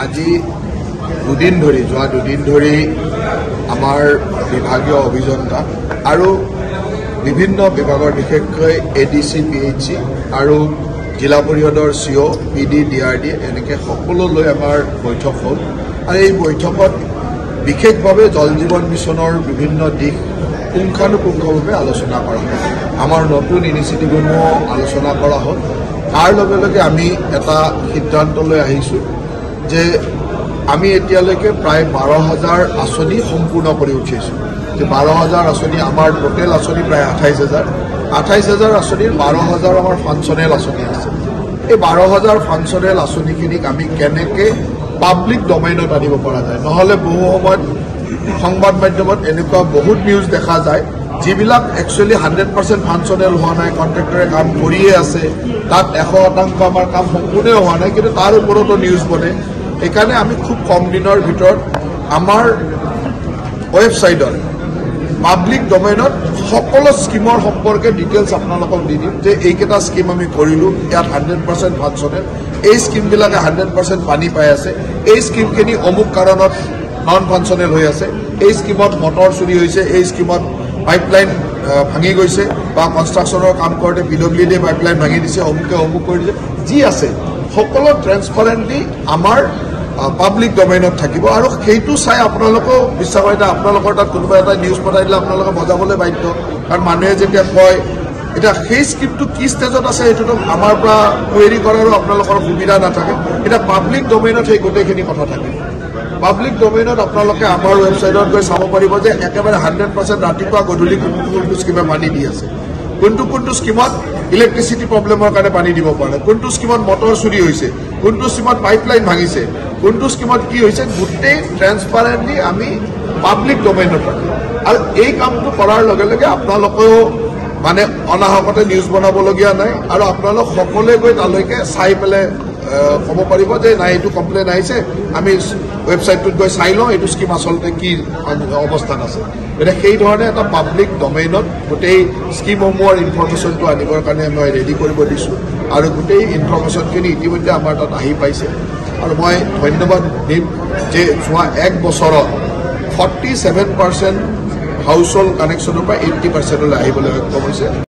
আজি দুদিন ধৰি আমাৰ বিভাগীয় অভিযন্তা আৰু বিভিন্ন বিভাগৰ বিশেষকৈ এডিসি পিএইচি আৰু জিলা পৰিষদৰ সিও পিডি ডিআৰডি এনেকৈ সকলো লৈ আমাৰ বৈঠক হ'ল আৰু এই বৈঠকত বিশেষভাৱে জল জীৱন মিছনৰ বিভিন্ন দিশ পুংখানুপুংখভাৱে আলোচনা কৰা হ'ল। আমাৰ নতুন ইনিচিয়েটিভসমূহ আলোচনা কৰা হ'ল। তাৰ লগে লগে আমি এটা সিদ্ধান্তলৈ আহিছোঁ যে আমি এতিয়ালৈকে প্ৰায় 12,000 আঁচনি সম্পূৰ্ণ কৰি উঠিছোঁ। যে 12,000 আঁচনি আমাৰ টোটেল আঁচনি প্ৰায় 28,000 আঁচনিৰ 12,000 আমাৰ ফাংচনেল আঁচনি আছে। এই 12,000 ফাংচনেল আঁচনিখিনিক আমি কেনেকৈ পাব্লিক ডমেইনত আনিব পৰা যায়। নহ'লে বহু সময়ত সংবাদ মাধ্যমত এনেকুৱা বহুত নিউজ দেখা যায় যিবিলাক একচুৱেলি 100% ফাংচনেল হোৱা নাই, কণ্ট্ৰেক্টৰে কাম কৰিয়ে আছে, তাত 100% আমাৰ কাম সম্পূৰ্ণ হোৱা নাই, কিন্তু তাৰ ওপৰতো নিউজ বনে। সেইকাৰণে আমি খুব কম দিনৰ ভিতৰত আমাৰ ৱেবছাইটত পাব্লিক ডমেইনত সকলো স্কিমৰ সম্পৰ্কে ডিটেইলছ আপোনালোকক দি দিম যে এইকেইটা স্কিম আমি কৰিলোঁ, ইয়াত 100% ফাংচনেল, এই স্কিমবিলাকে 100% পানী পাই আছে, এই স্কিমখিনি অমুক কাৰণত নন ফাংচনেল হৈ আছে, এই স্কিমত মটৰ চুৰি হৈছে, এই স্কিমত পাইপলাইন ভাঙি গৈছে বা কনষ্ট্ৰাকশ্যনৰ কাম কৰোঁতে PWDয়ে পাইপলাইন ভাঙি দিছে, অমুক কৰি দিছে, যি আছে সকলো ট্ৰেন্সপাৰেণ্টলি আমাৰ পাব্লিক ডমেইনত থাকিব। আৰু সেইটো চাই আপোনালোকেও বিশ্বাস কৰে, আপোনালোকৰ তাত কোনোবা এটা নিউজ পঠাই দিলে আপোনালোকে বজাবলৈ বাধ্য, কাৰণ মানুহে যেতিয়া কয় এতিয়া সেই স্ক্ৰিপ্টটো কি ষ্টেজত আছে সেইটোতো আমাৰ পৰা কুৱেৰি কৰাৰো আপোনালোকৰ সুবিধা নাথাকে। এতিয়া পাব্লিক ডমেইনত সেই গোটেইখিনি কথা থাকে। পাব্লিক ডমেইনত আপোনালোকে আমাৰ ৱেবছাইটত গৈ চাব পাৰিব যে একেবাৰে 100% ৰাতিপুৱা গধূলি কোনটো স্কিমে পানী দি আছে, কোনটো স্কিমত ইলেক্ট্ৰিচিটি প্ৰব্লেমৰ কাৰণে পানী দিব পৰা নাই, কোনটো স্কিমত মটৰ চুৰি হৈছে, কোনটো স্কিমত পাইপলাইন ভাঙিছে, কোনটো স্কিমত কি হৈছে, গোটেই ট্ৰেন্সপাৰেণ্টলি আমি পাব্লিক ডমেইনত ৰাখোঁ। আৰু এই কামটো কৰাৰ লগে লগে আপোনালোকেও মানে অনাহকতে নিউজ বনাবলগীয়া নাই, আৰু আপোনালোক সকলোৱে গৈ তালৈকে চাই পেলাই ক'ব পাৰিব যে নাই এইটো কমপ্লেইন আহিছে, আমি ৱেবছাইটটোত গৈ চাই লওঁ এইটো স্কিম আচলতে কি অৱস্থাত আছে। গতিকে সেইধৰণে এটা পাব্লিক ডমেইনত গোটেই স্কিমসমূহৰ ইনফৰমেশ্যনটো আনিবৰ কাৰণে মই ৰেডি কৰিব দিছোঁ, আৰু গোটেই ইনফৰমেশ্যনখিনি ইতিমধ্যে আমাৰ তাত আহি পাইছে। আৰু মই ধন্যবাদ দিম যে যোৱা 1 বছৰত 47% হাউচ হোল্ড কানেকশ্যনৰ পৰা 80%লৈ আহিবলৈ সক্ষম হৈছে।